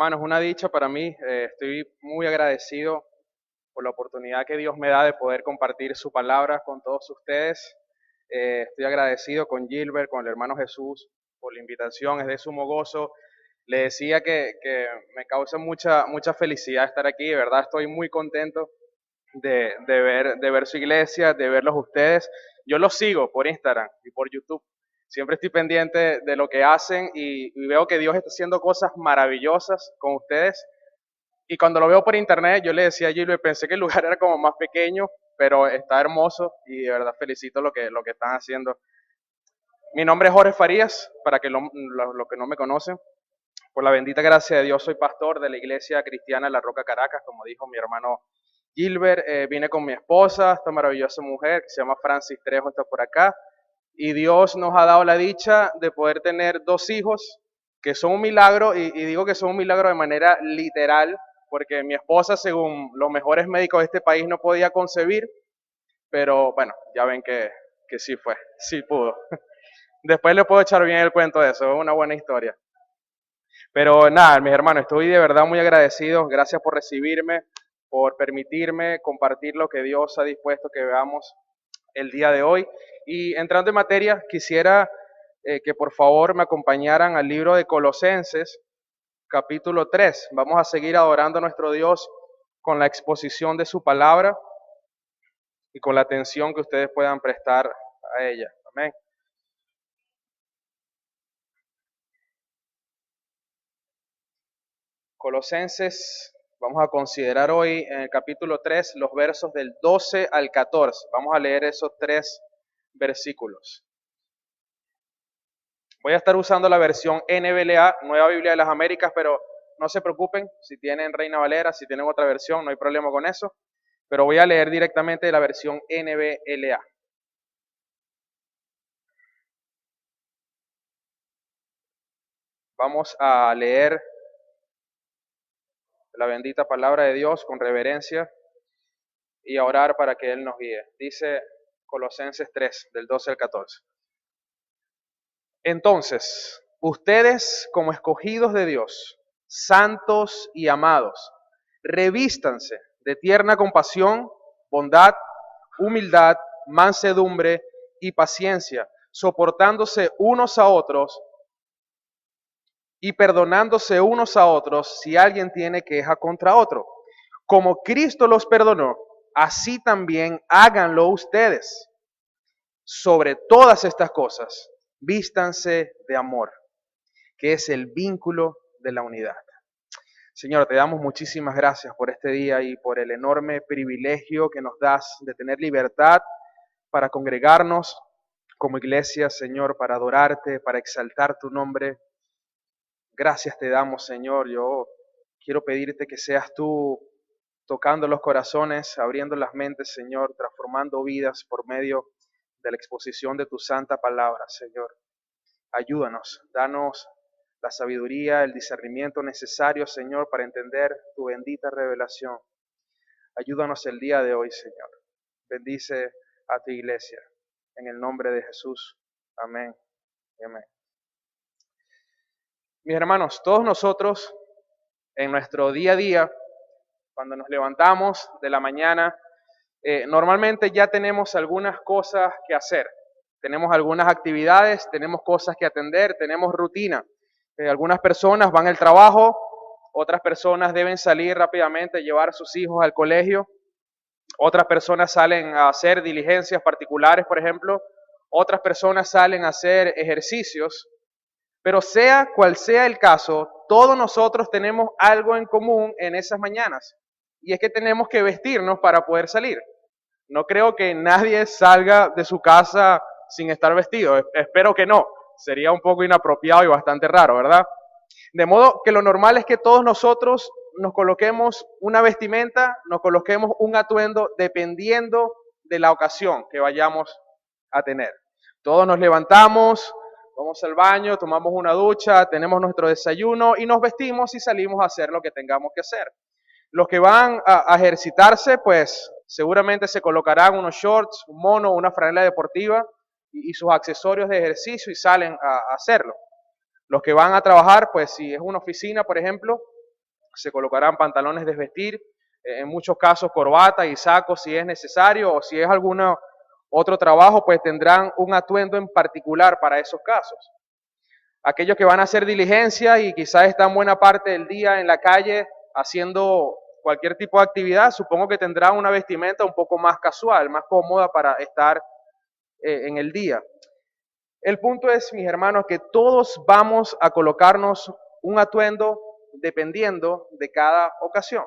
hermanos, una dicha para mí. Estoy muy agradecido por la oportunidad que Dios me da de poder compartir su palabra con todos ustedes. Estoy agradecido con Gilbert, con el hermano Jesús, por la invitación. Es de sumo gozo. Le decía que me causa mucha felicidad estar aquí. De verdad, estoy muy contento de ver su iglesia, de verlos ustedes. Yo los sigo por Instagram y por YouTube. Siempre estoy pendiente de lo que hacen y veo que Dios está haciendo cosas maravillosas con ustedes. Y cuando lo veo por internet, yo le decía a Gilbert, pensé que el lugar era como más pequeño, pero está hermoso y de verdad felicito lo que están haciendo. Mi nombre es Jorge Farías, para que lo que no me conocen. Por la bendita gracia de Dios soy pastor de la Iglesia Cristiana La Roca Caracas, como dijo mi hermano Gilbert. Vine con mi esposa, esta maravillosa mujer que se llama Francis Trejo, está por acá. Y Dios nos ha dado la dicha de poder tener dos hijos que son un milagro, y digo que son un milagro de manera literal, porque mi esposa, según los mejores médicos de este país, no podía concebir, pero bueno, ya ven que sí fue, sí pudo. Después le puedo echar bien el cuento de eso, es una buena historia. Pero nada, mis hermanos, estoy de verdad muy agradecido. Gracias por recibirme, por permitirme compartir lo que Dios ha dispuesto que veamos el día de hoy. Y entrando en materia, quisiera que por favor me acompañaran al libro de Colosenses, capítulo 3. Vamos a seguir adorando a nuestro Dios con la exposición de su palabra y con la atención que ustedes puedan prestar a ella. Amén. Colosenses, vamos a considerar hoy en el capítulo 3 los versos del 12 al 14. Vamos a leer esos tres versículos. Voy a estar usando la versión NBLA, Nueva Biblia de las Américas, pero no se preocupen si tienen Reina Valera, si tienen otra versión, no hay problema con eso. Pero voy a leer directamente la versión NBLA. Vamos a leer la bendita palabra de Dios con reverencia y a orar para que Él nos guíe. Dice Colosenses 3, del 12 al 14. Entonces, ustedes como escogidos de Dios, santos y amados, revístanse de tierna compasión, bondad, humildad, mansedumbre y paciencia, soportándose unos a otros y perdonándose unos a otros si alguien tiene queja contra otro. Como Cristo los perdonó, así también háganlo ustedes. Sobre todas estas cosas, vístanse de amor, que es el vínculo de la unidad. Señor, te damos muchísimas gracias por este día y por el enorme privilegio que nos das de tener libertad para congregarnos como iglesia, Señor, para adorarte, para exaltar tu nombre. Gracias te damos, Señor. Yo quiero pedirte que seas tú tocando los corazones, abriendo las mentes, Señor, transformando vidas por medio de la exposición de tu santa palabra, Señor. Ayúdanos, danos la sabiduría, el discernimiento necesario, Señor, para entender tu bendita revelación. Ayúdanos el día de hoy, Señor. Bendice a tu iglesia. En el nombre de Jesús. Amén y amén. Mis hermanos, todos nosotros en nuestro día a día, cuando nos levantamos de la mañana, normalmente ya tenemos algunas cosas que hacer. Tenemos algunas actividades, tenemos cosas que atender, tenemos rutina. Algunas personas van al trabajo, otras personas deben salir rápidamente, llevar a sus hijos al colegio, otras personas salen a hacer diligencias particulares, por ejemplo, otras personas salen a hacer ejercicios, pero sea cual sea el caso, todos nosotros tenemos algo en común en esas mañanas, y es que tenemos que vestirnos para poder salir. No creo que nadie salga de su casa sin estar vestido. Espero que no. Sería un poco inapropiado y bastante raro, ¿verdad? De modo que lo normal es que todos nosotros nos coloquemos una vestimenta, nos coloquemos un atuendo dependiendo de la ocasión que vayamos a tener. Todos nos levantamos, vamos al baño, tomamos una ducha, tenemos nuestro desayuno y nos vestimos y salimos a hacer lo que tengamos que hacer. Los que van a ejercitarse, pues seguramente se colocarán unos shorts, un mono, una franela deportiva y sus accesorios de ejercicio y salen a hacerlo. Los que van a trabajar, pues si es una oficina, por ejemplo, se colocarán pantalones de vestir, en muchos casos corbata y saco si es necesario, o si es algún otro trabajo, pues tendrán un atuendo en particular para esos casos. Aquellos que van a hacer diligencia y quizás están buena parte del día en la calle haciendo cualquier tipo de actividad, supongo que tendrán una vestimenta un poco más casual, más cómoda para estar en el día. El punto es, mis hermanos, que todos vamos a colocarnos un atuendo dependiendo de cada ocasión.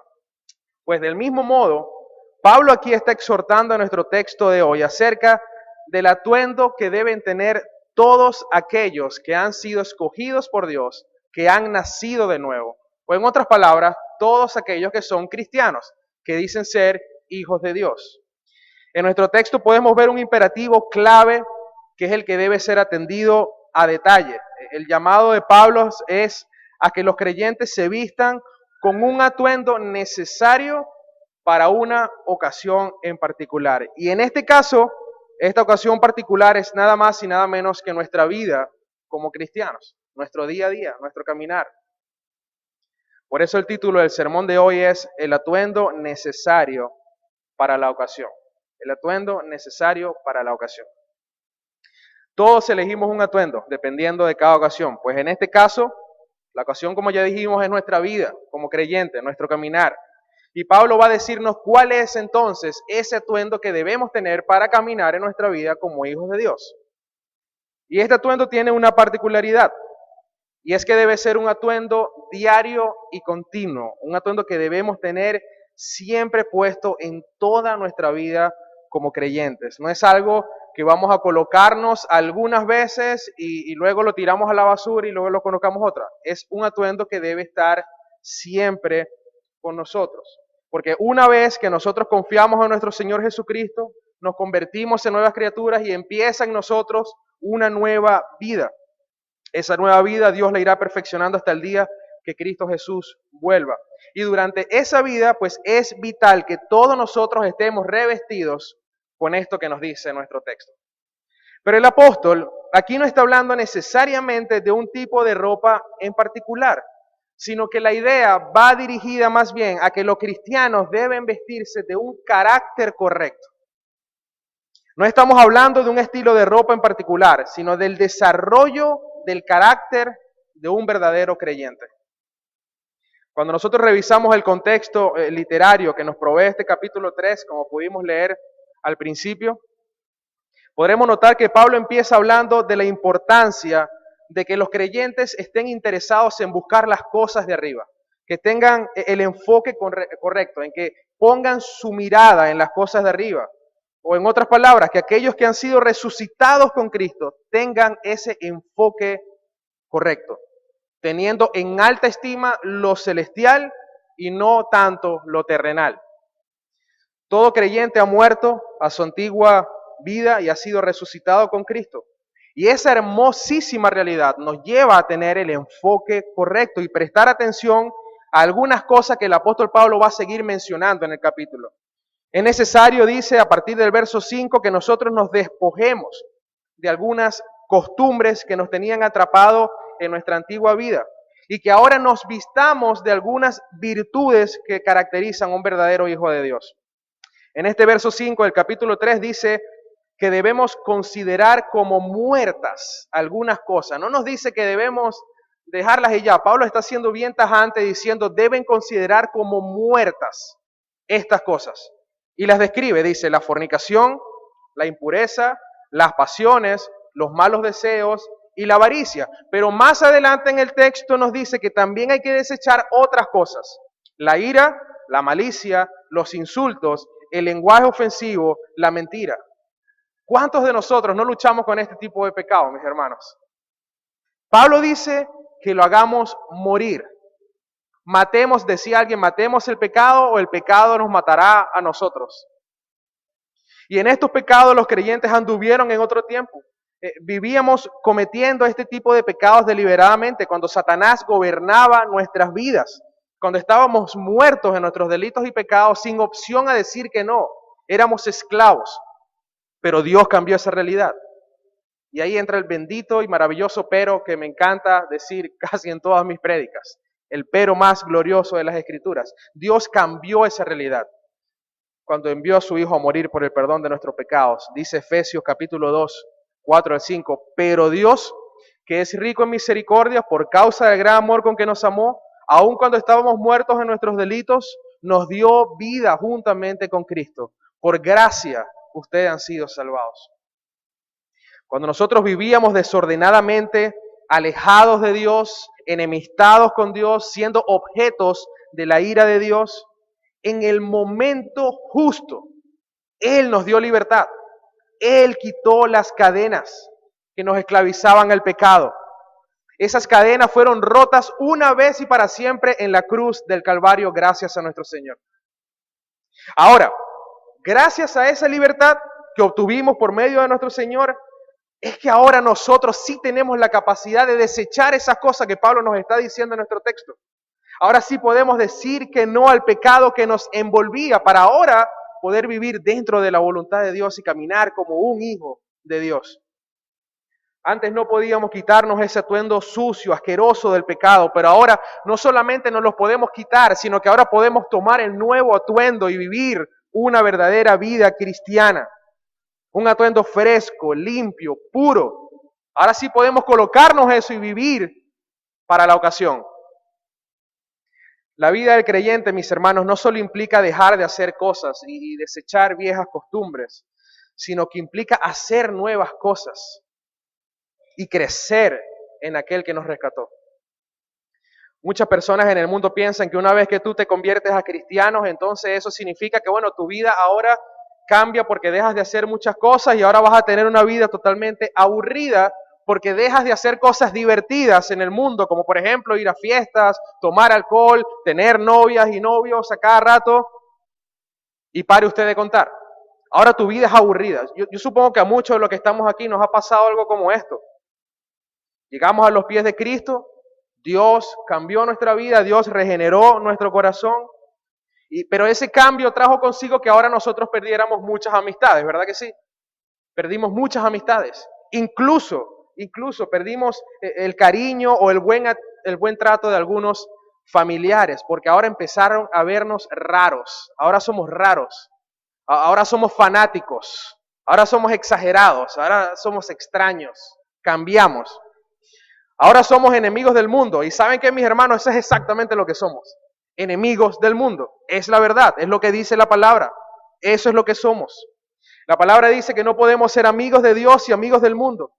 Pues del mismo modo, Pablo aquí está exhortando a nuestro texto de hoy acerca del atuendo que deben tener todos aquellos que han sido escogidos por Dios, que han nacido de nuevo. O en otras palabras, todos aquellos que son cristianos, que dicen ser hijos de Dios. En nuestro texto podemos ver un imperativo clave que es el que debe ser atendido a detalle. El llamado de Pablo es a que los creyentes se vistan con un atuendo necesario para una ocasión en particular. Y en este caso, esta ocasión particular es nada más y nada menos que nuestra vida como cristianos, nuestro día a día, nuestro caminar. Por eso el título del sermón de hoy es El atuendo necesario para la ocasión. El atuendo necesario para la ocasión. Todos elegimos un atuendo dependiendo de cada ocasión. Pues en este caso, la ocasión, como ya dijimos, es nuestra vida como creyentes, nuestro caminar. Y Pablo va a decirnos cuál es entonces ese atuendo que debemos tener para caminar en nuestra vida como hijos de Dios. Y este atuendo tiene una particularidad, y es que debe ser un atuendo diario y continuo, un atuendo que debemos tener siempre puesto en toda nuestra vida como creyentes. No es algo que vamos a colocarnos algunas veces y luego lo tiramos a la basura y luego lo colocamos otra. Es un atuendo que debe estar siempre con nosotros. Porque una vez que nosotros confiamos en nuestro Señor Jesucristo, nos convertimos en nuevas criaturas y empieza en nosotros una nueva vida. Esa nueva vida Dios la irá perfeccionando hasta el día que Cristo Jesús vuelva. Y durante esa vida, pues es vital que todos nosotros estemos revestidos con esto que nos dice nuestro texto. Pero el apóstol aquí no está hablando necesariamente de un tipo de ropa en particular, sino que la idea va dirigida más bien a que los cristianos deben vestirse de un carácter correcto. No estamos hablando de un estilo de ropa en particular, sino del desarrollo del carácter de un verdadero creyente. Cuando nosotros revisamos el contexto literario que nos provee este capítulo 3, como pudimos leer al principio, podremos notar que Pablo empieza hablando de la importancia de que los creyentes estén interesados en buscar las cosas de arriba, que tengan el enfoque correcto, en que pongan su mirada en las cosas de arriba. O en otras palabras, que aquellos que han sido resucitados con Cristo tengan ese enfoque correcto, teniendo en alta estima lo celestial y no tanto lo terrenal. Todo creyente ha muerto a su antigua vida y ha sido resucitado con Cristo. Y esa hermosísima realidad nos lleva a tener el enfoque correcto y prestar atención a algunas cosas que el apóstol Pablo va a seguir mencionando en el capítulo. Es necesario, dice a partir del verso 5, que nosotros nos despojemos de algunas costumbres que nos tenían atrapado en nuestra antigua vida y que ahora nos vistamos de algunas virtudes que caracterizan a un verdadero hijo de Dios. En este verso 5 del capítulo 3 dice que debemos considerar como muertas algunas cosas. No nos dice que debemos dejarlas y ya. Pablo está siendo bien tajante diciendo deben considerar como muertas estas cosas. Y las describe, dice, la fornicación, la impureza, las pasiones, los malos deseos y la avaricia. Pero más adelante en el texto nos dice que también hay que desechar otras cosas. La ira, la malicia, los insultos, el lenguaje ofensivo, la mentira. ¿Cuántos de nosotros no luchamos con este tipo de pecado, mis hermanos? Pablo dice que lo hagamos morir. Matemos, decía alguien, matemos el pecado o el pecado nos matará a nosotros. Y en estos pecados los creyentes anduvieron en otro tiempo. Vivíamos cometiendo este tipo de pecados deliberadamente cuando Satanás gobernaba nuestras vidas, cuando estábamos muertos en nuestros delitos y pecados sin opción a decir que no, éramos esclavos. Pero Dios cambió esa realidad. Y ahí entra el bendito y maravilloso pero que me encanta decir casi en todas mis prédicas. el pero más glorioso de las Escrituras. Dios cambió esa realidad cuando envió a su Hijo a morir por el perdón de nuestros pecados. Dice Efesios capítulo 2, 4 al 5, pero Dios, que es rico en misericordia por causa del gran amor con que nos amó, aun cuando estábamos muertos en nuestros delitos, nos dio vida juntamente con Cristo. Por gracia, ustedes han sido salvados. Cuando nosotros vivíamos desordenadamente, alejados de Dios, enemistados con Dios, siendo objetos de la ira de Dios, en el momento justo, Él nos dio libertad. Él quitó las cadenas que nos esclavizaban al pecado. Esas cadenas fueron rotas una vez y para siempre en la cruz del Calvario, gracias a nuestro Señor. Ahora, gracias a esa libertad que obtuvimos por medio de nuestro Señor, es que ahora nosotros sí tenemos la capacidad de desechar esas cosas que Pablo nos está diciendo en nuestro texto. Ahora sí podemos decir que no al pecado que nos envolvía para ahora poder vivir dentro de la voluntad de Dios y caminar como un hijo de Dios. Antes no podíamos quitarnos ese atuendo sucio, asqueroso del pecado, pero ahora no solamente nos los podemos quitar, sino que ahora podemos tomar el nuevo atuendo y vivir una verdadera vida cristiana. Un atuendo fresco, limpio, puro. Ahora sí podemos colocarnos eso y vivir para la ocasión. La vida del creyente, mis hermanos, no solo implica dejar de hacer cosas y desechar viejas costumbres, sino que implica hacer nuevas cosas y crecer en aquel que nos rescató. Muchas personas en el mundo piensan que una vez que tú te conviertes a cristianos, entonces eso significa que, bueno, tu vida ahora cambia porque dejas de hacer muchas cosas y ahora vas a tener una vida totalmente aburrida porque dejas de hacer cosas divertidas en el mundo, como por ejemplo ir a fiestas, tomar alcohol, tener novias y novios a cada rato. Y pare usted de contar. Ahora tu vida es aburrida. Yo supongo que a muchos de los que estamos aquí nos ha pasado algo como esto. Llegamos a los pies de Cristo, Dios cambió nuestra vida, Dios regeneró nuestro corazón, pero ese cambio trajo consigo que ahora nosotros perdiéramos muchas amistades, ¿verdad que sí? Perdimos muchas amistades, incluso perdimos el cariño o el buen trato de algunos familiares, porque ahora empezaron a vernos raros, ahora somos raros, ahora somos fanáticos, ahora somos exagerados, ahora somos extraños, cambiamos. Ahora somos enemigos del mundo. ¿Y saben qué, mis hermanos? Eso es exactamente lo que somos. Enemigos del mundo. Es la verdad, es lo que dice la palabra. Eso es lo que somos. La palabra dice que no podemos ser amigos de Dios y amigos del mundo.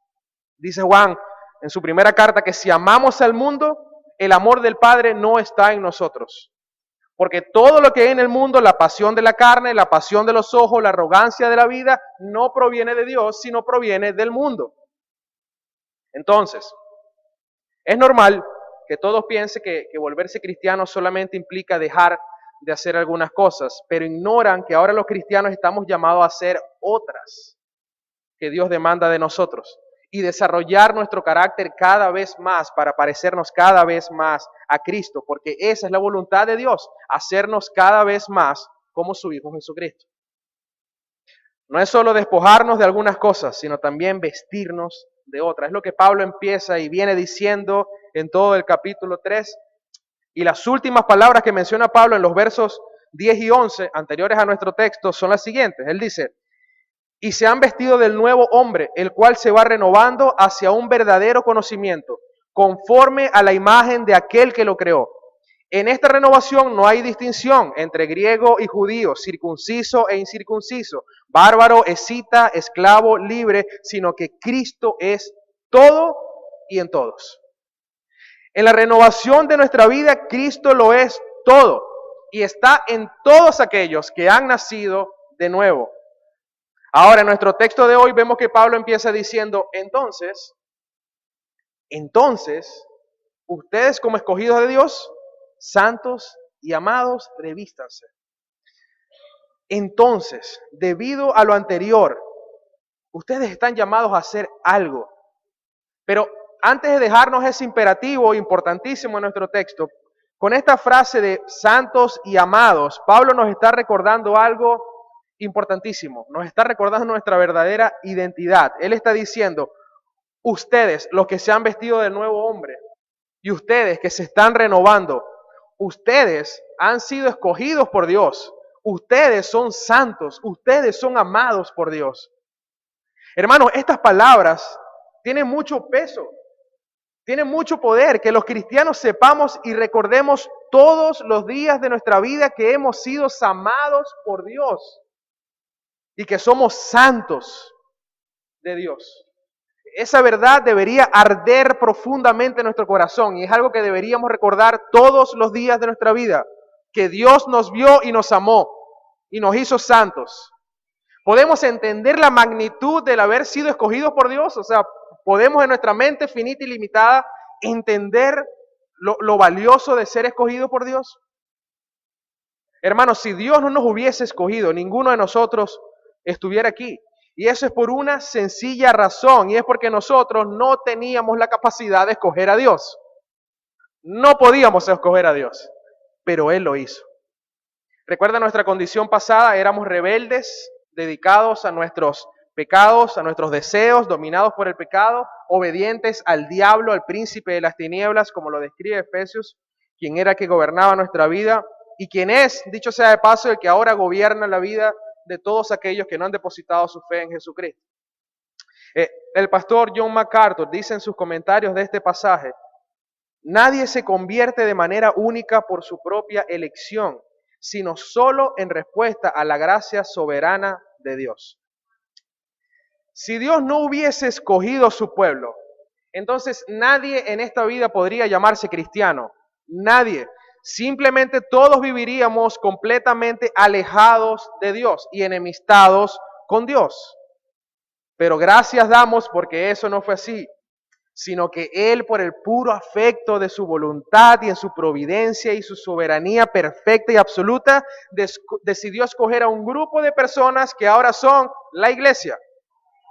Dice Juan en su primera carta que si amamos al mundo, el amor del Padre no está en nosotros. Porque todo lo que hay en el mundo, la pasión de la carne, la pasión de los ojos, la arrogancia de la vida, no proviene de Dios, sino proviene del mundo. Entonces, es normal que todos piensen que volverse cristiano solamente implica dejar de hacer algunas cosas, pero ignoran que ahora los cristianos estamos llamados a hacer otras que Dios demanda de nosotros y desarrollar nuestro carácter cada vez más para parecernos cada vez más a Cristo, porque esa es la voluntad de Dios, hacernos cada vez más como su Hijo Jesucristo. No es solo despojarnos de algunas cosas, sino también vestirnos de otras. Es lo que Pablo empieza y viene diciendo en todo el capítulo 3. Y las últimas palabras que menciona Pablo en los versos 10 y 11, anteriores a nuestro texto, son las siguientes. Él dice, y se han vestido del nuevo hombre, el cual se va renovando hacia un verdadero conocimiento, conforme a la imagen de aquel que lo creó. En esta renovación no hay distinción entre griego y judío, circunciso e incircunciso, bárbaro, escita, esclavo, libre, sino que Cristo es todo y en todos. En la renovación de nuestra vida, Cristo lo es todo y está en todos aquellos que han nacido de nuevo. Ahora, en nuestro texto de hoy vemos que Pablo empieza diciendo, entonces, ustedes como escogidos de Dios, santos y amados, revístanse. Entonces, debido a lo anterior, ustedes están llamados a hacer algo. Pero antes de dejarnos ese imperativo importantísimo en nuestro texto, con esta frase de santos y amados, Pablo nos está recordando algo importantísimo. Nos está recordando nuestra verdadera identidad. Él está diciendo, ustedes, los que se han vestido del nuevo hombre, Y ustedes que se están renovando, ustedes han sido escogidos por Dios. Ustedes son santos, ustedes son amados por Dios. Hermanos, estas palabras tienen mucho peso, tienen mucho poder, que los cristianos sepamos y recordemos todos los días de nuestra vida que hemos sido amados por Dios y que somos santos de Dios. Esa verdad debería arder profundamente en nuestro corazón y es algo que deberíamos recordar todos los días de nuestra vida, que Dios nos vio y nos amó y nos hizo santos. ¿Podemos entender la magnitud del haber sido escogidos por Dios? O sea, ¿podemos en nuestra mente finita y limitada entender lo valioso de ser escogido por Dios? Hermanos, si Dios no nos hubiese escogido, ninguno de nosotros estuviera aquí. Y eso es por una sencilla razón, y es porque nosotros no teníamos la capacidad de escoger a Dios. No podíamos escoger a Dios, pero Él lo hizo. Recuerda nuestra condición pasada, éramos rebeldes, dedicados a nuestros pecados, a nuestros deseos, dominados por el pecado, obedientes al diablo, al príncipe de las tinieblas, como lo describe Efesios, quien era que gobernaba nuestra vida, y quien es, dicho sea de paso, el que ahora gobierna la vida de todos aquellos que no han depositado su fe en Jesucristo. El pastor John MacArthur dice en sus comentarios de este pasaje, nadie se convierte de manera única por su propia elección, sino solo en respuesta a la gracia soberana de Dios. Si Dios no hubiese escogido a su pueblo, entonces nadie en esta vida podría llamarse cristiano. Nadie. Simplemente todos viviríamos completamente alejados de Dios y enemistados con Dios. Pero gracias damos porque eso no fue así, sino que Él, por el puro afecto de su voluntad y en su providencia y su soberanía perfecta y absoluta, decidió escoger a un grupo de personas que ahora son la iglesia,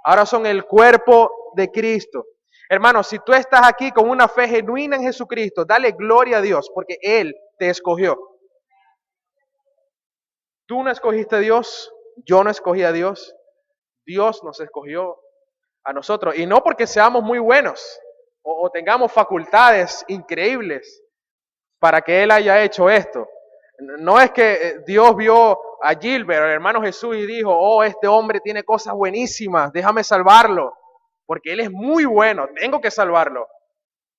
ahora son el cuerpo de Cristo. Hermanos, si tú estás aquí con una fe genuina en Jesucristo, dale gloria a Dios porque Él te escogió. Tú no escogiste a Dios, yo no escogí a Dios, Dios nos escogió a nosotros. Y no porque seamos muy buenos o tengamos facultades increíbles para que Él haya hecho esto. No es que Dios vio a Gilbert, al hermano Jesús, y dijo, oh, este hombre tiene cosas buenísimas, déjame salvarlo, porque Él es muy bueno, tengo que salvarlo.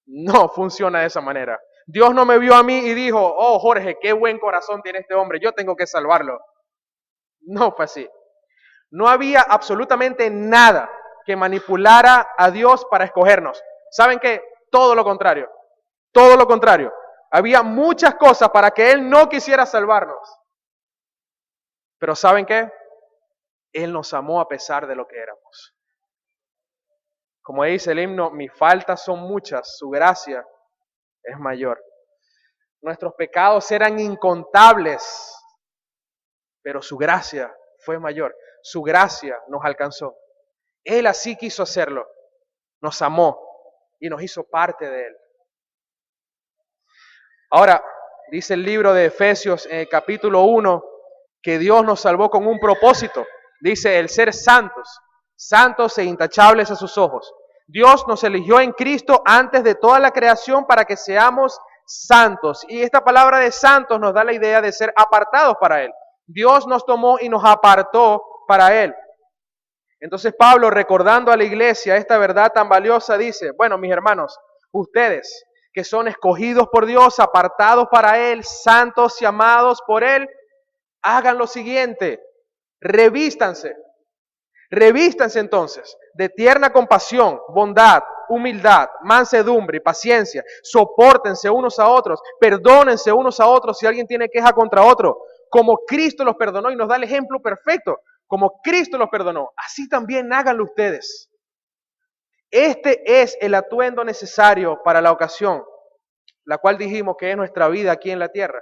No funciona de esa manera. Dios no me vio a mí y dijo, oh, Jorge, qué buen corazón tiene este hombre, yo tengo que salvarlo. No fue así. No había absolutamente nada que manipulara a Dios para escogernos. ¿Saben qué? Todo lo contrario. Todo lo contrario. Había muchas cosas para que Él no quisiera salvarnos. Pero ¿saben qué? Él nos amó a pesar de lo que éramos. Como dice el himno, mis faltas son muchas, su gracia es mayor. Nuestros pecados eran incontables, pero su gracia fue mayor. Su gracia nos alcanzó. Él así quiso hacerlo. Nos amó y nos hizo parte de Él. Ahora, dice el libro de Efesios en el capítulo 1, que Dios nos salvó con un propósito. Dice, el ser santos, santos e intachables a sus ojos. Dios nos eligió en Cristo antes de toda la creación para que seamos santos. Y esta palabra de santos nos da la idea de ser apartados para Él. Dios nos tomó y nos apartó para Él. Entonces Pablo, recordando a la iglesia esta verdad tan valiosa, dice, bueno, mis hermanos, ustedes que son escogidos por Dios, apartados para Él, santos y amados por Él, hagan lo siguiente, revístanse entonces de tierna compasión, bondad, humildad, mansedumbre y paciencia, sopórtense unos a otros, perdónense unos a otros si alguien tiene queja contra otro, como Cristo los perdonó y nos da el ejemplo perfecto, como Cristo los perdonó, así también háganlo ustedes. Este es el atuendo necesario para la ocasión, la cual dijimos que es nuestra vida aquí en la tierra.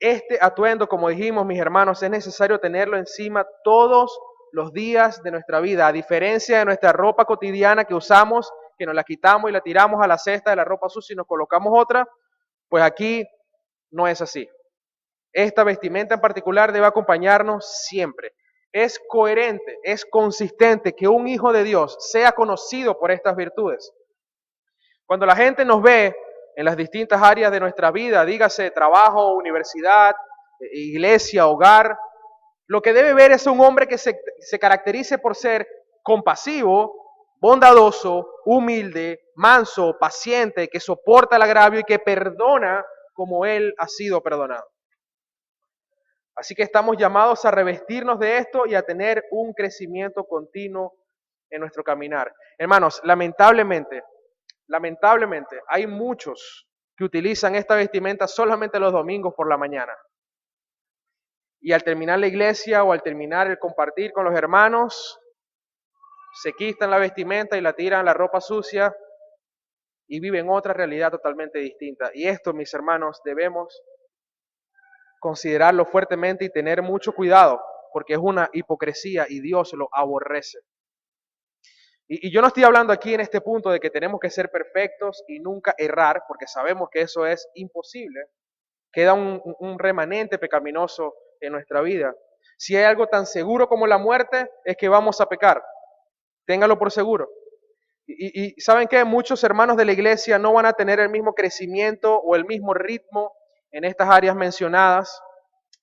Este atuendo, como dijimos, mis hermanos, es necesario tenerlo encima todos los días de nuestra vida, a diferencia de nuestra ropa cotidiana que usamos, que nos la quitamos y la tiramos a la cesta de la ropa sucia y nos colocamos otra, pues aquí no es así. Esta vestimenta en particular debe acompañarnos siempre. Es coherente, es consistente que un hijo de Dios sea conocido por estas virtudes. Cuando la gente nos ve en las distintas áreas de nuestra vida, dígase trabajo, universidad, iglesia, hogar, lo que debe ver es un hombre que se caracterice por ser compasivo, bondadoso, humilde, manso, paciente, que soporta el agravio y que perdona como él ha sido perdonado. Así que estamos llamados a revestirnos de esto y a tener un crecimiento continuo en nuestro caminar. Hermanos, lamentablemente, hay muchos que utilizan esta vestimenta solamente los domingos por la mañana. Y al terminar la iglesia o al terminar el compartir con los hermanos, se quitan la vestimenta y la tiran la ropa sucia y viven otra realidad totalmente distinta. Y esto, mis hermanos, debemos considerarlo fuertemente y tener mucho cuidado, porque es una hipocresía y Dios lo aborrece. Y yo no estoy hablando aquí en este punto de que tenemos que ser perfectos y nunca errar, porque sabemos que eso es imposible. Queda un remanente pecaminoso en nuestra vida. Si hay algo tan seguro como la muerte, es que vamos a pecar. Téngalo por seguro. Y ¿saben qué? Muchos hermanos de la iglesia no van a tener el mismo crecimiento o el mismo ritmo en estas áreas mencionadas.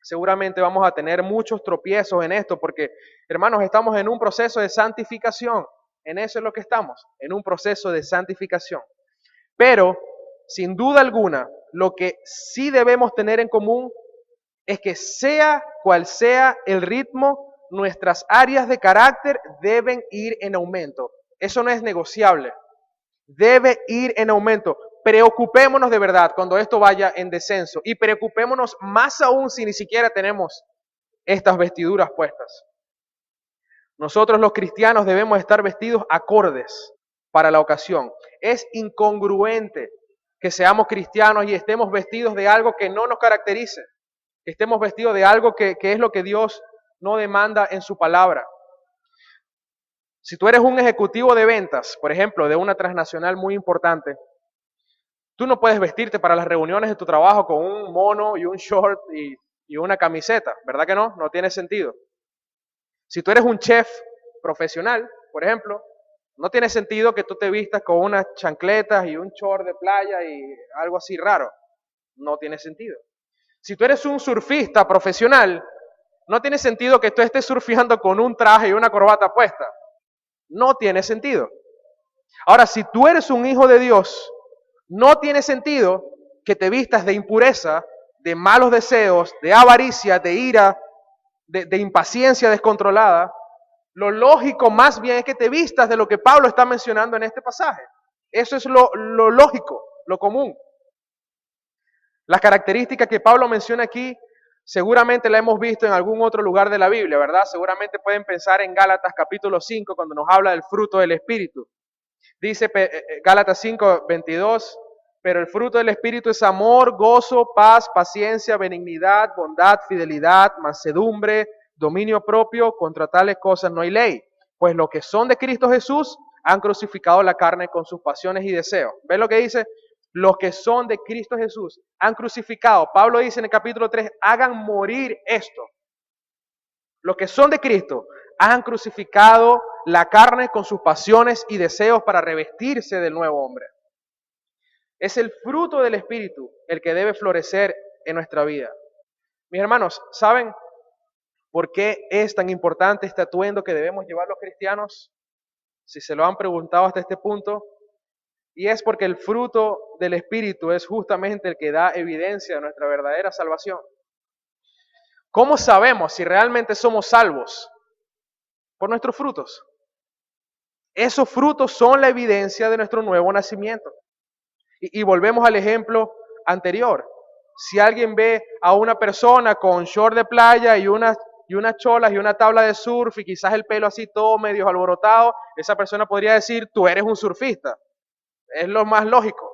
Seguramente vamos a tener muchos tropiezos en esto porque, hermanos, estamos en un proceso de santificación. En eso es lo que estamos, en un proceso de santificación. Pero, sin duda alguna, lo que sí debemos tener en común es que sea cual sea el ritmo, nuestras áreas de carácter deben ir en aumento. Eso no es negociable. Debe ir en aumento. Preocupémonos de verdad cuando esto vaya en descenso y preocupémonos más aún si ni siquiera tenemos estas vestiduras puestas. Nosotros los cristianos debemos estar vestidos acordes para la ocasión. Es incongruente que seamos cristianos y estemos vestidos de algo que no nos caracterice. Que estemos vestidos de algo que es lo que Dios no demanda en su palabra. Si tú eres un ejecutivo de ventas, por ejemplo, de una transnacional muy importante, tú no puedes vestirte para las reuniones de tu trabajo con un mono y un short y una camiseta, ¿verdad que no? No tiene sentido. Si tú eres un chef profesional, por ejemplo, no tiene sentido que tú te vistas con unas chancletas y un short de playa y algo así raro. No tiene sentido. Si tú eres un surfista profesional, no tiene sentido que tú estés surfeando con un traje y una corbata puesta. No tiene sentido. Ahora, si tú eres un hijo de Dios, no tiene sentido que te vistas de impureza, de malos deseos, de avaricia, de ira, de impaciencia descontrolada. Lo lógico más bien es que te vistas de lo que Pablo está mencionando en este pasaje. Eso es lo lógico, lo común. Las características que Pablo menciona aquí, seguramente la hemos visto en algún otro lugar de la Biblia, ¿verdad? Seguramente pueden pensar en Gálatas capítulo 5 cuando nos habla del fruto del Espíritu. Dice Gálatas 5, 22, pero el fruto del Espíritu es amor, gozo, paz, paciencia, benignidad, bondad, fidelidad, mansedumbre, dominio propio. Contra tales cosas no hay ley. Pues los que son de Cristo Jesús han crucificado la carne con sus pasiones y deseos. ¿Ven lo que dice? Los que son de Cristo Jesús han crucificado. Pablo dice en el capítulo 3, hagan morir esto. Los que son de Cristo han crucificado la carne con sus pasiones y deseos para revestirse del nuevo hombre. Es el fruto del Espíritu el que debe florecer en nuestra vida. Mis hermanos, ¿saben por qué es tan importante este atuendo que debemos llevar los cristianos? Si se lo han preguntado hasta este punto. Y es porque el fruto del Espíritu es justamente el que da evidencia de nuestra verdadera salvación. ¿Cómo sabemos si realmente somos salvos? Por nuestros frutos. Esos frutos son la evidencia de nuestro nuevo nacimiento. Y volvemos al ejemplo anterior. Si alguien ve a una persona con short de playa y unas cholas y una tabla de surf y quizás el pelo así todo medio alborotado, esa persona podría decir, tú eres un surfista. Es lo más lógico.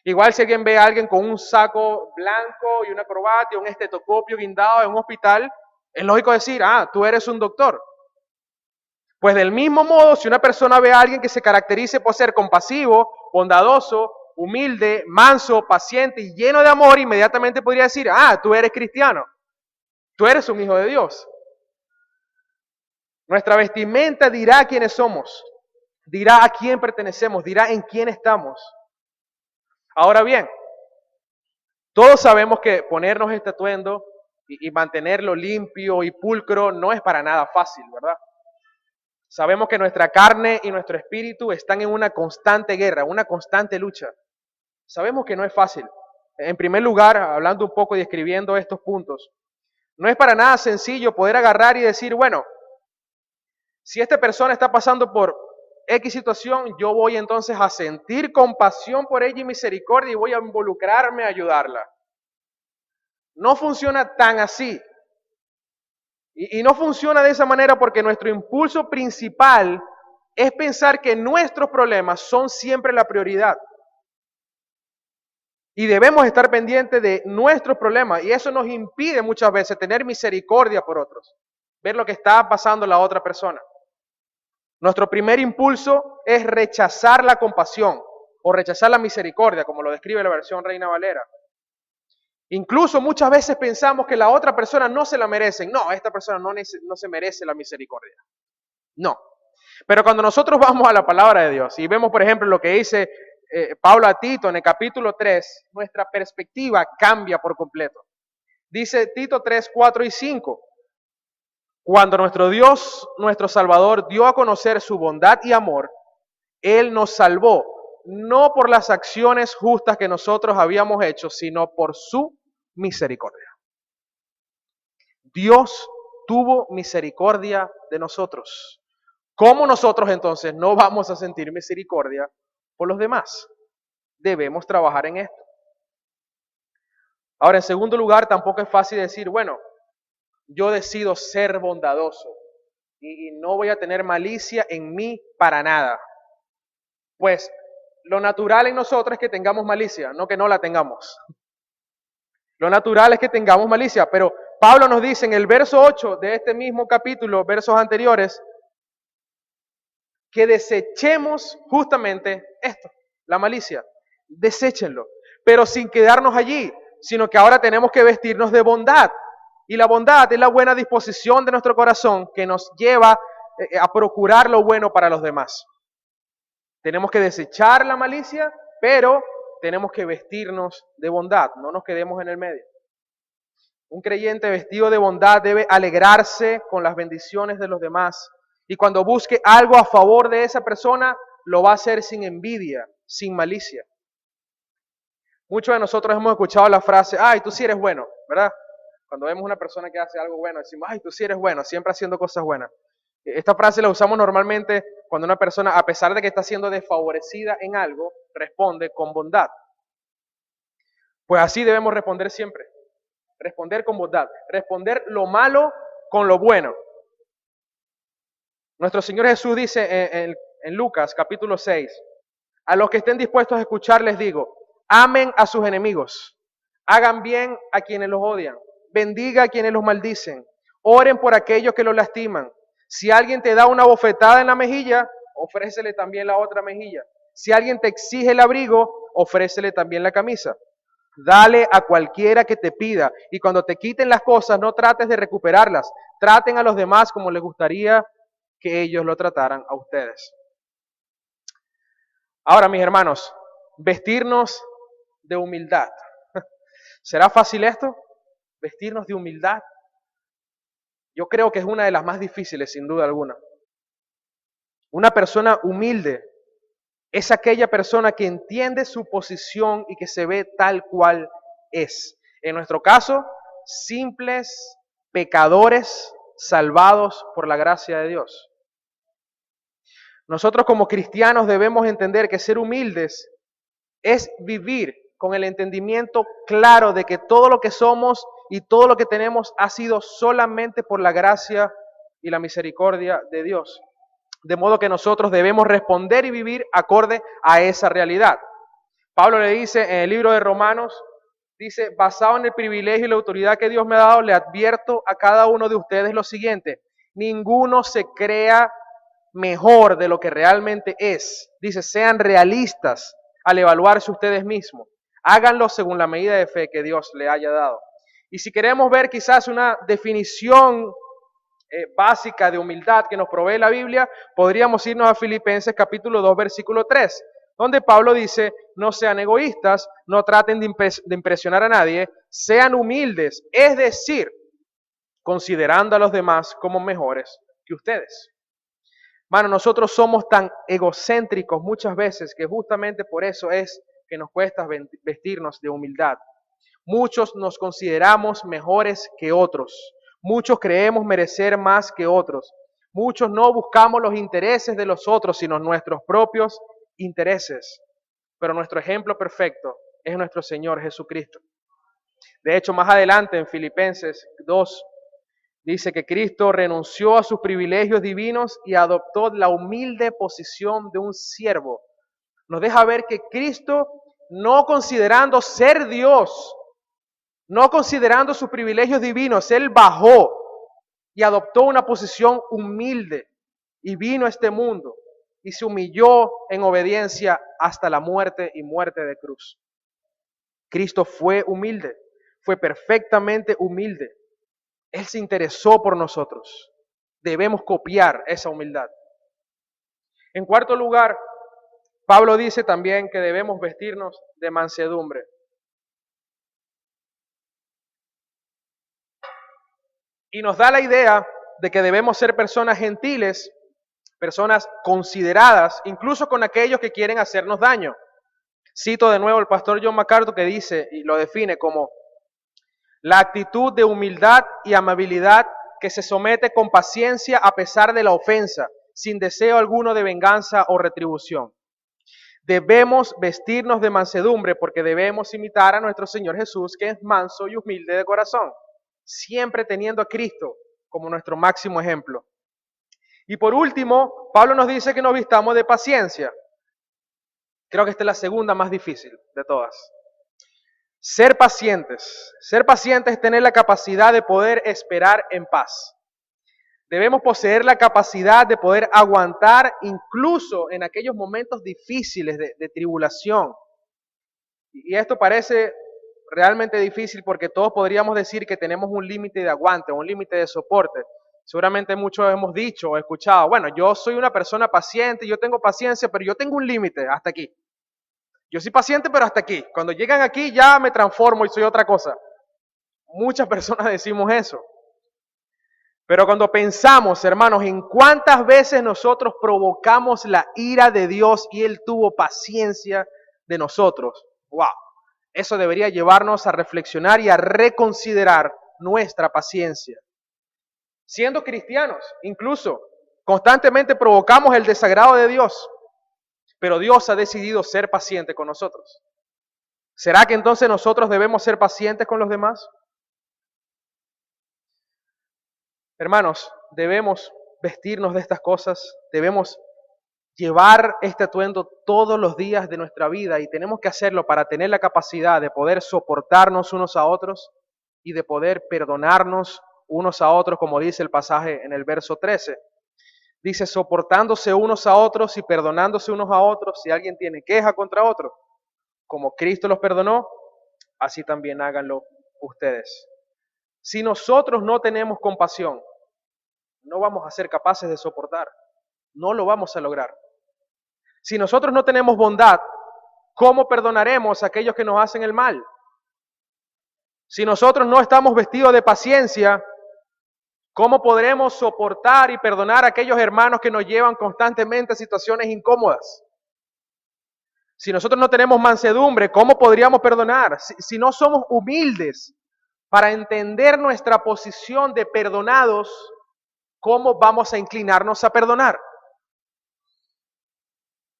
Igual si alguien ve a alguien con un saco blanco y una corbata y un estetoscopio guindado en un hospital, es lógico decir, tú eres un doctor. Pues del mismo modo, si una persona ve a alguien que se caracterice por ser compasivo, bondadoso, humilde, manso, paciente y lleno de amor, inmediatamente podría decir, tú eres cristiano, tú eres un hijo de Dios. Nuestra vestimenta dirá quiénes somos, dirá a quién pertenecemos, dirá en quién estamos. Ahora bien, todos sabemos que ponernos este atuendo y mantenerlo limpio y pulcro no es para nada fácil, ¿verdad? Sabemos que nuestra carne y nuestro espíritu están en una constante guerra, una constante lucha. Sabemos que no es fácil. En primer lugar, hablando un poco y escribiendo estos puntos, no es para nada sencillo poder agarrar y decir, bueno, si esta persona está pasando por X situación, yo voy entonces a sentir compasión por ella y misericordia y voy a involucrarme a ayudarla. No funciona tan así. Y no funciona de esa manera porque nuestro impulso principal es pensar que nuestros problemas son siempre la prioridad. Y debemos estar pendientes de nuestros problemas. Y eso nos impide muchas veces tener misericordia por otros. Ver lo que está pasando la otra persona. Nuestro primer impulso es rechazar la compasión o rechazar la misericordia, como lo describe la versión Reina Valera. Incluso muchas veces pensamos que la otra persona no se la merece. No, esta persona no se merece la misericordia. No. Pero cuando nosotros vamos a la palabra de Dios y vemos, por ejemplo, lo que dice Pablo a Tito en el capítulo 3, nuestra perspectiva cambia por completo. Dice Tito 3, 4 y 5. Cuando nuestro Dios, nuestro Salvador, dio a conocer su bondad y amor, Él nos salvó, no por las acciones justas que nosotros habíamos hecho, sino por su misericordia. Dios tuvo misericordia de nosotros. ¿Cómo nosotros entonces no vamos a sentir misericordia por los demás? Debemos trabajar en esto. Ahora, en segundo lugar, tampoco es fácil decir, bueno, yo decido ser bondadoso y no voy a tener malicia en mí para nada. Pues lo natural en nosotros es que tengamos malicia, no que no la tengamos. Lo natural es que tengamos malicia, pero Pablo nos dice en el verso 8 de este mismo capítulo, versos anteriores, que desechemos justamente esto, la malicia. Deséchenlo, pero sin quedarnos allí, sino que ahora tenemos que vestirnos de bondad. Y la bondad es la buena disposición de nuestro corazón que nos lleva a procurar lo bueno para los demás. Tenemos que desechar la malicia, pero tenemos que vestirnos de bondad, no nos quedemos en el medio. Un creyente vestido de bondad debe alegrarse con las bendiciones de los demás. Y cuando busque algo a favor de esa persona, lo va a hacer sin envidia, sin malicia. Muchos de nosotros hemos escuchado la frase, ay, tú sí eres bueno, ¿verdad? Cuando vemos una persona que hace algo bueno, decimos, ay, tú sí eres bueno, siempre haciendo cosas buenas. Esta frase la usamos normalmente cuando una persona, a pesar de que está siendo desfavorecida en algo, responde con bondad. Pues así debemos responder siempre. Responder con bondad. Responder lo malo con lo bueno. Nuestro Señor Jesús dice en Lucas capítulo 6, a los que estén dispuestos a escuchar les digo, amen a sus enemigos, hagan bien a quienes los odian, bendiga a quienes los maldicen, oren por aquellos que los lastiman. Si alguien te da una bofetada en la mejilla, ofrécele también la otra mejilla. Si alguien te exige el abrigo, ofrécele también la camisa. Dale a cualquiera que te pida y cuando te quiten las cosas no trates de recuperarlas. Traten a los demás como les gustaría que ellos lo trataran a ustedes. Ahora, mis hermanos, vestirnos de humildad. ¿Será fácil esto? Vestirnos de humildad. Yo creo que es una de las más difíciles, sin duda alguna. Una persona humilde es aquella persona que entiende su posición y que se ve tal cual es. En nuestro caso, simples pecadores salvados por la gracia de Dios. Nosotros como cristianos debemos entender que ser humildes es vivir con el entendimiento claro de que todo lo que somos y todo lo que tenemos ha sido solamente por la gracia y la misericordia de Dios. De modo que nosotros debemos responder y vivir acorde a esa realidad. Pablo le dice en el libro de Romanos, dice, basado en el privilegio y la autoridad que Dios me ha dado, le advierto a cada uno de ustedes lo siguiente, ninguno se crea mejor de lo que realmente es. Dice, sean realistas al evaluarse ustedes mismos. Háganlo según la medida de fe que Dios le haya dado. Y si queremos ver quizás una definición básica de humildad que nos provee la Biblia, podríamos irnos a Filipenses capítulo 2, versículo 3, donde Pablo dice, no sean egoístas, no traten de impresionar a nadie, sean humildes, es decir, considerando a los demás como mejores que ustedes. Mano, nosotros somos tan egocéntricos muchas veces que justamente por eso es que nos cuesta vestirnos de humildad. Muchos nos consideramos mejores que otros. Muchos creemos merecer más que otros. Muchos no buscamos los intereses de los otros, sino nuestros propios intereses. Pero nuestro ejemplo perfecto es nuestro Señor Jesucristo. De hecho, más adelante en Filipenses 2, dice que Cristo renunció a sus privilegios divinos y adoptó la humilde posición de un siervo. Nos deja ver que Cristo, no considerando ser Dios, no considerando sus privilegios divinos, Él bajó y adoptó una posición humilde y vino a este mundo y se humilló en obediencia hasta la muerte y muerte de cruz. Cristo fue humilde, fue perfectamente humilde. Él se interesó por nosotros. Debemos copiar esa humildad. En cuarto lugar, Pablo dice también que debemos vestirnos de mansedumbre. Y nos da la idea de que debemos ser personas gentiles, personas consideradas, incluso con aquellos que quieren hacernos daño. Cito de nuevo al pastor John MacArthur que dice y lo define como la actitud de humildad y amabilidad que se somete con paciencia a pesar de la ofensa, sin deseo alguno de venganza o retribución. Debemos vestirnos de mansedumbre porque debemos imitar a nuestro Señor Jesús, que es manso y humilde de corazón, siempre teniendo a Cristo como nuestro máximo ejemplo. Y por último, Pablo nos dice que nos vistamos de paciencia. Creo que esta es la segunda más difícil de todas. Ser pacientes es tener la capacidad de poder esperar en paz. Debemos poseer la capacidad de poder aguantar incluso en aquellos momentos difíciles de tribulación. Y esto parece realmente difícil porque todos podríamos decir que tenemos un límite de aguante, un límite de soporte. Seguramente muchos hemos dicho o escuchado, bueno, yo soy una persona paciente, yo tengo paciencia, pero yo tengo un límite hasta aquí. Yo soy paciente, pero hasta aquí. Cuando llegan aquí ya me transformo y soy otra cosa. Muchas personas decimos eso. Pero cuando pensamos, hermanos, en cuántas veces nosotros provocamos la ira de Dios y Él tuvo paciencia de nosotros, wow, eso debería llevarnos a reflexionar y a reconsiderar nuestra paciencia. Siendo cristianos, incluso, constantemente provocamos el desagrado de Dios, pero Dios ha decidido ser paciente con nosotros. ¿Será que entonces nosotros debemos ser pacientes con los demás? Hermanos, debemos vestirnos de estas cosas, debemos llevar este atuendo todos los días de nuestra vida y tenemos que hacerlo para tener la capacidad de poder soportarnos unos a otros y de poder perdonarnos unos a otros, como dice el pasaje en el verso 13. Dice, soportándose unos a otros y perdonándose unos a otros si alguien tiene queja contra otro. Como Cristo los perdonó, así también háganlo ustedes. Si nosotros no tenemos compasión, no vamos a ser capaces de soportar. No lo vamos a lograr. Si nosotros no tenemos bondad, ¿cómo perdonaremos a aquellos que nos hacen el mal? Si nosotros no estamos vestidos de paciencia, ¿cómo podremos soportar y perdonar a aquellos hermanos que nos llevan constantemente a situaciones incómodas? Si nosotros no tenemos mansedumbre, ¿cómo podríamos perdonar? Si no somos humildes para entender nuestra posición de perdonados, ¿cómo vamos a inclinarnos a perdonar?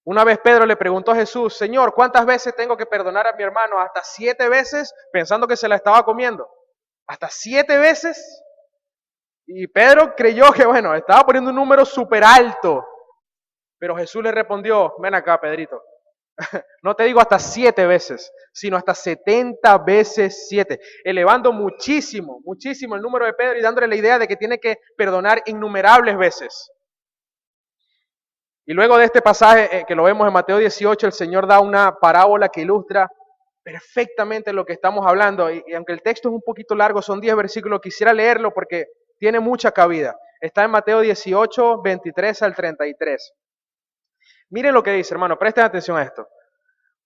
Una vez Pedro le preguntó a Jesús, Señor, ¿cuántas veces tengo que perdonar a mi hermano? ¿Hasta 7 veces? Pensando que se la estaba comiendo. ¿Hasta 7 veces? Y Pedro creyó que, bueno, estaba poniendo un número súper alto. Pero Jesús le respondió, ven acá, Pedrito. No te digo hasta 7 veces, sino hasta 70 veces 7. Elevando muchísimo, muchísimo el número de Pedro y dándole la idea de que tiene que perdonar innumerables veces. Y luego de este pasaje que lo vemos en Mateo 18, el Señor da una parábola que ilustra perfectamente lo que estamos hablando. Y aunque el texto es un poquito largo, son 10 versículos, quisiera leerlo porque tiene mucha cabida. Está en Mateo 18, 23 al 33. Miren lo que dice, hermano, presten atención a esto.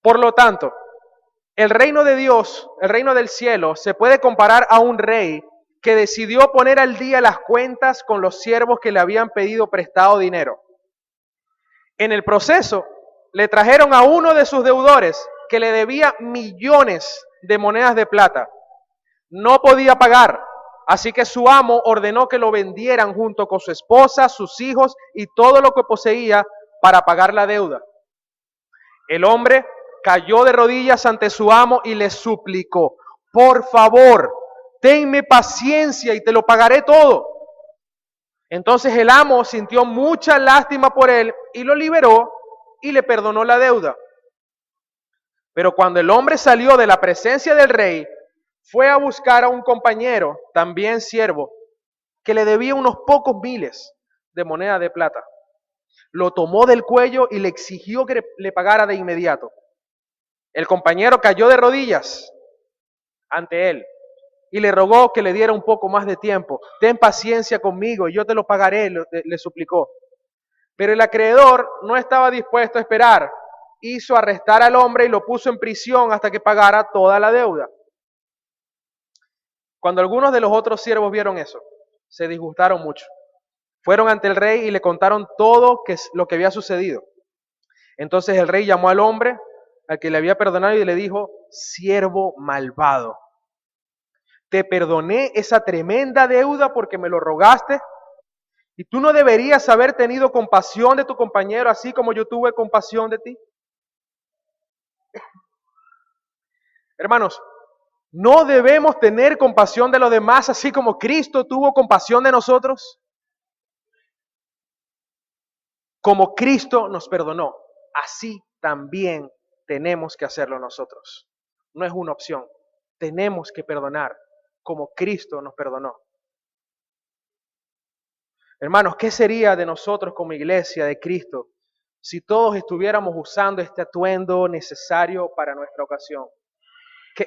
Por lo tanto, el reino de Dios, el reino del cielo, se puede comparar a un rey que decidió poner al día las cuentas con los siervos que le habían pedido prestado dinero. En el proceso, le trajeron a uno de sus deudores que le debía millones de monedas de plata. No podía pagar, así que su amo ordenó que lo vendieran junto con su esposa, sus hijos y todo lo que poseía para pagar la deuda. El hombre cayó de rodillas ante su amo y le suplicó: por favor, tenme paciencia y te lo pagaré todo. Entonces el amo sintió mucha lástima por él y lo liberó y le perdonó la deuda. Pero cuando el hombre salió de la presencia del rey, fue a buscar a un compañero, también siervo, que le debía unos pocos miles de moneda de plata. Lo tomó del cuello y le exigió que le pagara de inmediato. El compañero cayó de rodillas ante él y le rogó que le diera un poco más de tiempo. Ten paciencia conmigo y yo te lo pagaré, le suplicó. Pero el acreedor no estaba dispuesto a esperar. Hizo arrestar al hombre y lo puso en prisión hasta que pagara toda la deuda. Cuando algunos de los otros siervos vieron eso, se disgustaron mucho. Fueron ante el rey y le contaron todo lo que había sucedido. Entonces el rey llamó al hombre al que le había perdonado y le dijo: siervo malvado, te perdoné esa tremenda deuda porque me lo rogaste, y tú no deberías haber tenido compasión de tu compañero así como yo tuve compasión de ti. Hermanos, ¿no debemos tener compasión de los demás así como Cristo tuvo compasión de nosotros? Como Cristo nos perdonó, así también tenemos que hacerlo nosotros. No es una opción. Tenemos que perdonar como Cristo nos perdonó. Hermanos, ¿qué sería de nosotros como iglesia de Cristo si todos estuviéramos usando este atuendo necesario para nuestra ocasión?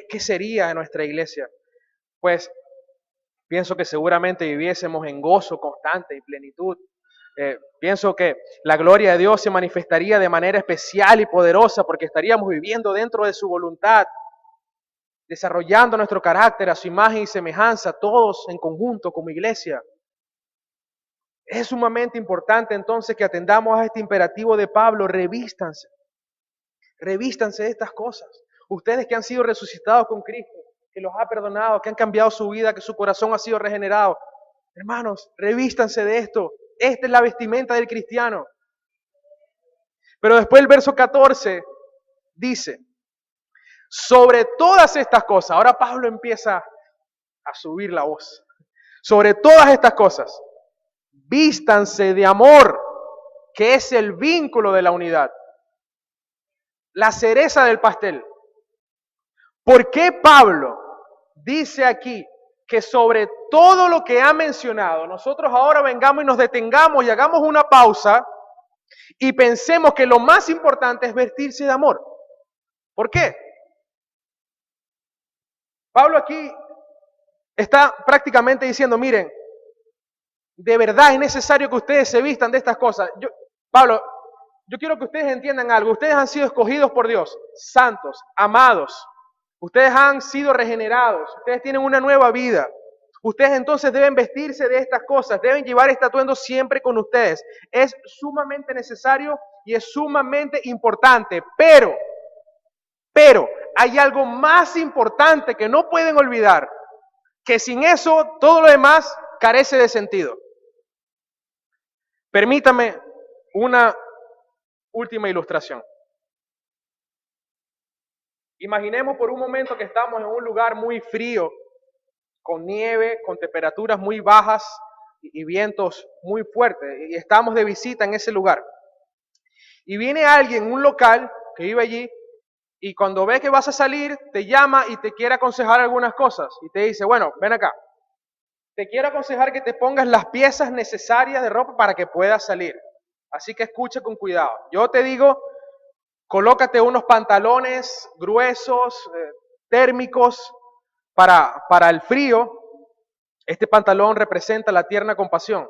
¿Qué sería de nuestra iglesia? Pues pienso que seguramente viviésemos en gozo constante y plenitud. Pienso que la gloria de Dios se manifestaría de manera especial y poderosa porque estaríamos viviendo dentro de su voluntad, desarrollando nuestro carácter a su imagen y semejanza, todos en conjunto como iglesia. Es sumamente importante entonces que atendamos a este imperativo de Pablo: revístanse de estas cosas. Ustedes que han sido resucitados con Cristo, que los ha perdonado, que han cambiado su vida, que su corazón ha sido regenerado. Hermanos, revístanse de esto. Esta es la vestimenta del cristiano. Pero después el verso 14 dice: sobre todas estas cosas, ahora Pablo empieza a subir la voz. Sobre todas estas cosas, vístanse de amor, que es el vínculo de la unidad, la cereza del pastel. ¿Por qué Pablo dice aquí que sobre todo lo que ha mencionado, nosotros ahora vengamos y nos detengamos y hagamos una pausa y pensemos que lo más importante es vestirse de amor? ¿Por qué? Pablo aquí está prácticamente diciendo: miren, de verdad es necesario que ustedes se vistan de estas cosas. Pablo, yo quiero que ustedes entiendan algo. Ustedes han sido escogidos por Dios, santos, amados. Ustedes han sido regenerados. Ustedes tienen una nueva vida. Ustedes entonces deben vestirse de estas cosas. Deben llevar este atuendo siempre con ustedes. Es sumamente necesario y es sumamente importante. Pero, hay algo más importante que no pueden olvidar. Que sin eso, todo lo demás carece de sentido. Permítame una última ilustración. Imaginemos por un momento que estamos en un lugar muy frío, con nieve, con temperaturas muy bajas y vientos muy fuertes, y estamos de visita en ese lugar. Y viene alguien, un local que vive allí, y cuando ve que vas a salir, te llama y te quiere aconsejar algunas cosas, y te dice: bueno, ven acá, te quiero aconsejar que te pongas las piezas necesarias de ropa para que puedas salir. Así que escucha con cuidado. Yo te digo: colócate unos pantalones gruesos, térmicos, para el frío. Este pantalón representa la tierna compasión.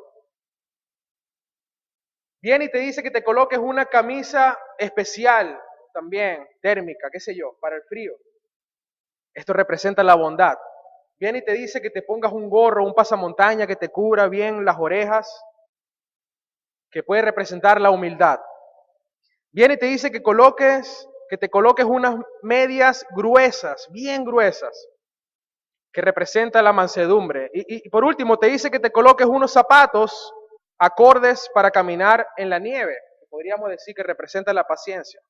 Viene y te dice que te coloques una camisa especial, también térmica, qué sé yo, para el frío. Esto representa la bondad. Viene y te dice que te pongas un gorro, un pasamontaña que te cubra bien las orejas, que puede representar la humildad. Viene y te dice que te coloques unas medias gruesas, bien gruesas, que representa la mansedumbre. Y por último te dice que te coloques unos zapatos acordes para caminar en la nieve, que podríamos decir que representa la paciencia.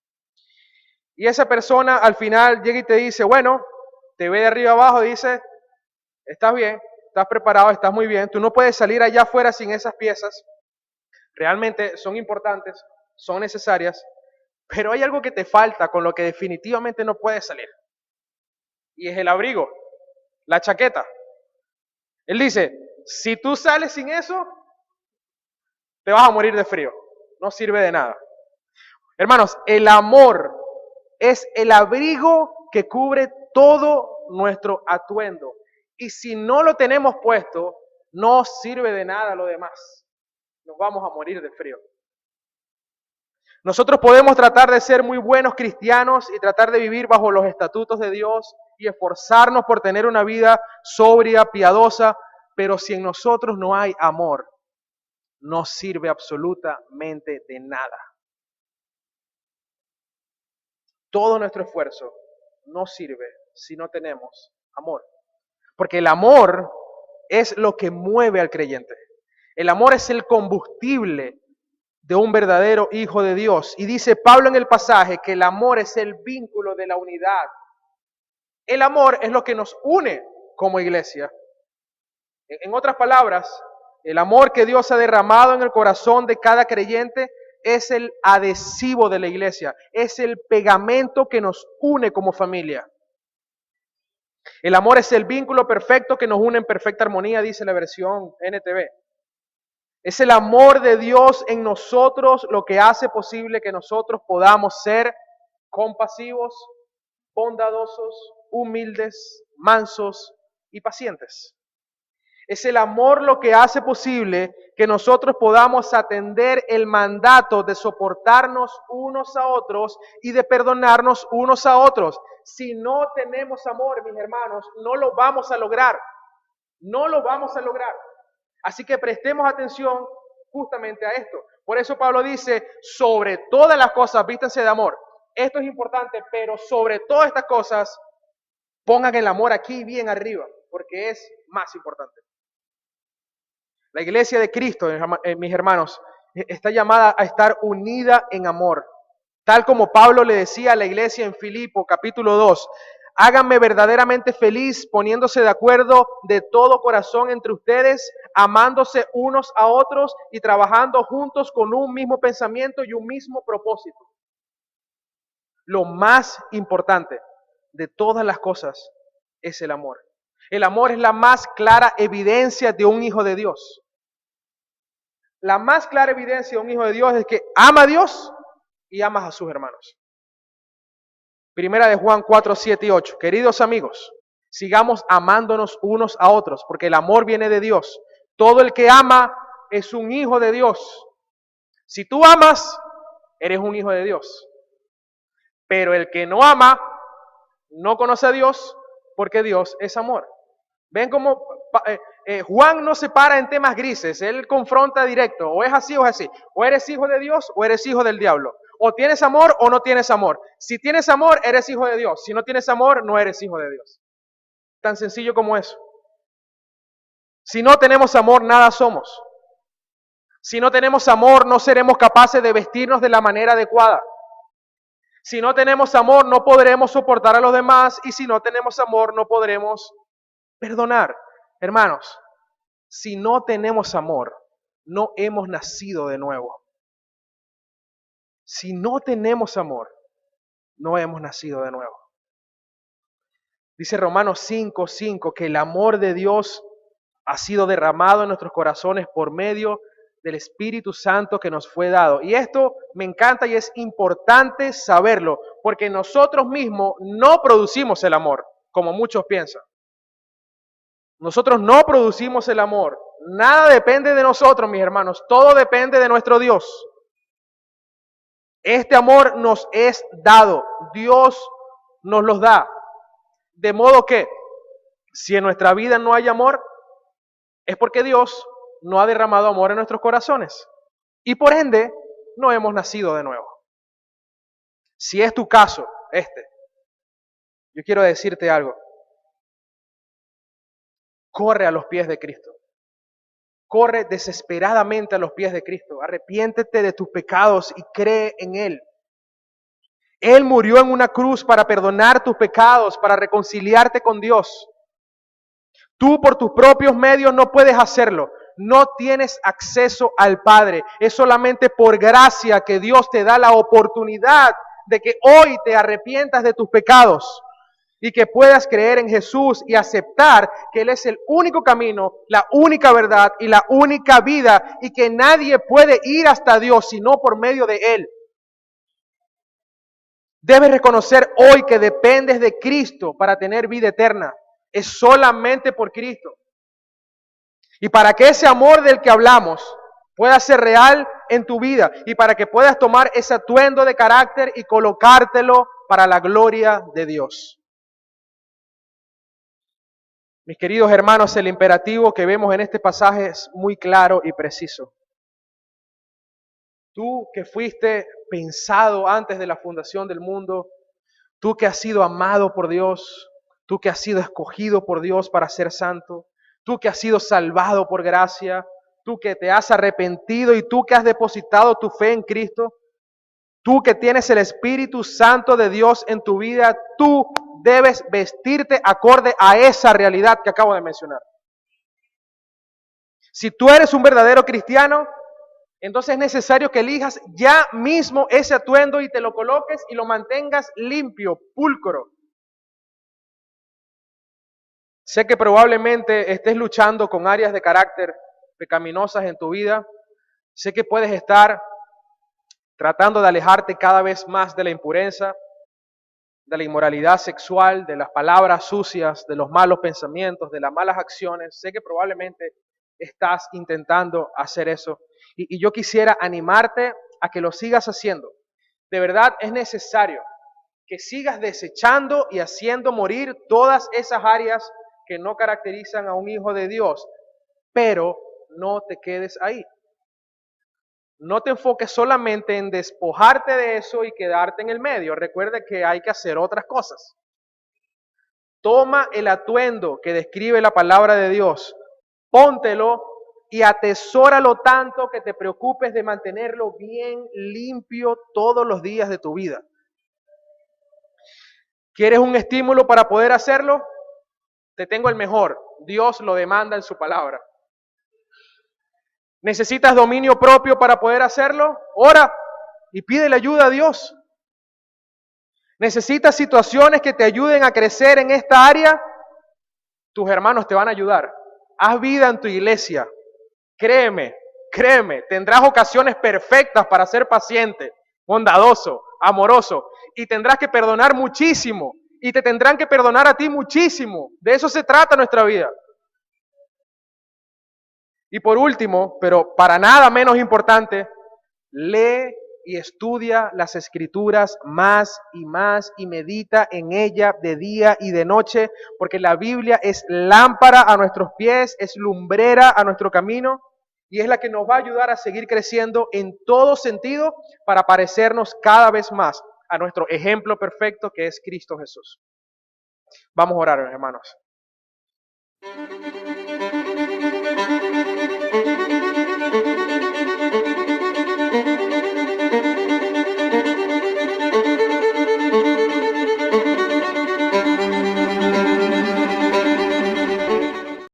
Y esa persona al final llega y te dice, bueno, te ve de arriba abajo, dice, estás bien, estás preparado, estás muy bien, tú no puedes salir allá afuera sin esas piezas, realmente son importantes, son necesarias, pero hay algo que te falta con lo que definitivamente no puedes salir. Y es el abrigo, la chaqueta. Él dice, si tú sales sin eso, te vas a morir de frío. No sirve de nada. Hermanos, el amor es el abrigo que cubre todo nuestro atuendo. Y si no lo tenemos puesto, no sirve de nada lo demás. Nos vamos a morir de frío. Nosotros podemos tratar de ser muy buenos cristianos y tratar de vivir bajo los estatutos de Dios y esforzarnos por tener una vida sobria, piadosa, pero si en nosotros no hay amor, no sirve absolutamente de nada. Todo nuestro esfuerzo no sirve si no tenemos amor. Porque el amor es lo que mueve al creyente. El amor es el combustible de un verdadero hijo de Dios. Y dice Pablo en el pasaje que el amor es el vínculo de la unidad. El amor es lo que nos une como iglesia. En otras palabras, el amor que Dios ha derramado en el corazón de cada creyente es el adhesivo de la iglesia, es el pegamento que nos une como familia. El amor es el vínculo perfecto que nos une en perfecta armonía, dice la versión NTV. Es el amor de Dios en nosotros lo que hace posible que nosotros podamos ser compasivos, bondadosos, humildes, mansos y pacientes. Es el amor lo que hace posible que nosotros podamos atender el mandato de soportarnos unos a otros y de perdonarnos unos a otros. Si no tenemos amor, mis hermanos, no lo vamos a lograr. No lo vamos a lograr. Así que prestemos atención justamente a esto. Por eso Pablo dice, sobre todas las cosas, vístanse de amor. Esto es importante, pero sobre todas estas cosas, pongan el amor aquí bien arriba, porque es más importante. La iglesia de Cristo, mis hermanos, está llamada a estar unida en amor. Tal como Pablo le decía a la iglesia en Filipo, capítulo 2, háganme verdaderamente feliz poniéndose de acuerdo de todo corazón entre ustedes, amándose unos a otros y trabajando juntos con un mismo pensamiento y un mismo propósito. Lo más importante de todas las cosas es el amor. El amor es la más clara evidencia de un hijo de Dios. La más clara evidencia de un hijo de Dios es que ama a Dios y amas a sus hermanos. Primera de Juan 4, 7 y 8. Queridos amigos, sigamos amándonos unos a otros, porque el amor viene de Dios. Todo el que ama es un hijo de Dios. Si tú amas, eres un hijo de Dios. Pero el que no ama, no conoce a Dios, porque Dios es amor. ¿Ven cómo Juan no se para en temas grises? Él confronta directo, o es así o es así. O eres hijo de Dios o eres hijo del diablo. O tienes amor o no tienes amor. Si tienes amor, eres hijo de Dios. Si no tienes amor, no eres hijo de Dios. Tan sencillo como eso. Si no tenemos amor, nada somos. Si no tenemos amor, no seremos capaces de vestirnos de la manera adecuada. Si no tenemos amor, no podremos soportar a los demás. Y si no tenemos amor, no podremos perdonar. Hermanos, si no tenemos amor, no hemos nacido de nuevo. Si no tenemos amor, no hemos nacido de nuevo. Dice Romanos 5:5 que el amor de Dios ha sido derramado en nuestros corazones por medio del Espíritu Santo que nos fue dado. Y esto me encanta y es importante saberlo, porque nosotros mismos no producimos el amor, como muchos piensan. Nosotros no producimos el amor. Nada depende de nosotros, mis hermanos. Todo depende de nuestro Dios. Este amor nos es dado, Dios nos los da. De modo que, si en nuestra vida no hay amor, es porque Dios no ha derramado amor en nuestros corazones. Y por ende, no hemos nacido de nuevo. Si es tu caso, yo quiero decirte algo. Corre a los pies de Cristo. Corre desesperadamente a los pies de Cristo. Arrepiéntete de tus pecados y cree en Él. Él murió en una cruz para perdonar tus pecados, para reconciliarte con Dios. Tú por tus propios medios no puedes hacerlo. No tienes acceso al Padre. Es solamente por gracia que Dios te da la oportunidad de que hoy te arrepientas de tus pecados y que puedas creer en Jesús y aceptar que Él es el único camino, la única verdad y la única vida, y que nadie puede ir hasta Dios sino por medio de Él. Debes reconocer hoy que dependes de Cristo para tener vida eterna. Es solamente por Cristo. Y para que ese amor del que hablamos pueda ser real en tu vida y para que puedas tomar ese atuendo de carácter y colocártelo para la gloria de Dios. Mis queridos hermanos, el imperativo que vemos en este pasaje es muy claro y preciso. Tú que fuiste pensado antes de la fundación del mundo, tú que has sido amado por Dios, tú que has sido escogido por Dios para ser santo, tú que has sido salvado por gracia, tú que te has arrepentido y tú que has depositado tu fe en Cristo, tú que tienes el Espíritu Santo de Dios en tu vida, tú debes vestirte acorde a esa realidad que acabo de mencionar. Si tú eres un verdadero cristiano, entonces es necesario que elijas ya mismo ese atuendo y te lo coloques y lo mantengas limpio, pulcro. Sé que probablemente estés luchando con áreas de carácter pecaminosas en tu vida. Sé que puedes estar tratando de alejarte cada vez más de la impureza, de la inmoralidad sexual, de las palabras sucias, de los malos pensamientos, de las malas acciones. Sé que probablemente estás intentando hacer eso. Y yo quisiera animarte a que lo sigas haciendo. De verdad es necesario que sigas desechando y haciendo morir todas esas áreas que no caracterizan a un hijo de Dios. Pero no te quedes ahí. No te enfoques solamente en despojarte de eso y quedarte en el medio. Recuerda que hay que hacer otras cosas. Toma el atuendo que describe la palabra de Dios, póntelo y atesóralo tanto que te preocupes de mantenerlo bien limpio todos los días de tu vida. ¿Quieres un estímulo para poder hacerlo? Te tengo el mejor. Dios lo demanda en su palabra. ¿Necesitas dominio propio para poder hacerlo? Ora y pídele ayuda a Dios. ¿Necesitas situaciones que te ayuden a crecer en esta área? Tus hermanos te van a ayudar. Haz vida en tu iglesia. Créeme, tendrás ocasiones perfectas para ser paciente, bondadoso, amoroso, y tendrás que perdonar muchísimo, y te tendrán que perdonar a ti muchísimo. De eso se trata nuestra vida. Y por último, pero para nada menos importante, lee y estudia las Escrituras más y medita en ella de día y de noche, porque la Biblia es lámpara a nuestros pies, es lumbrera a nuestro camino y es la que nos va a ayudar a seguir creciendo en todo sentido para parecernos cada vez más a nuestro ejemplo perfecto que es Cristo Jesús. Vamos a orar, hermanos.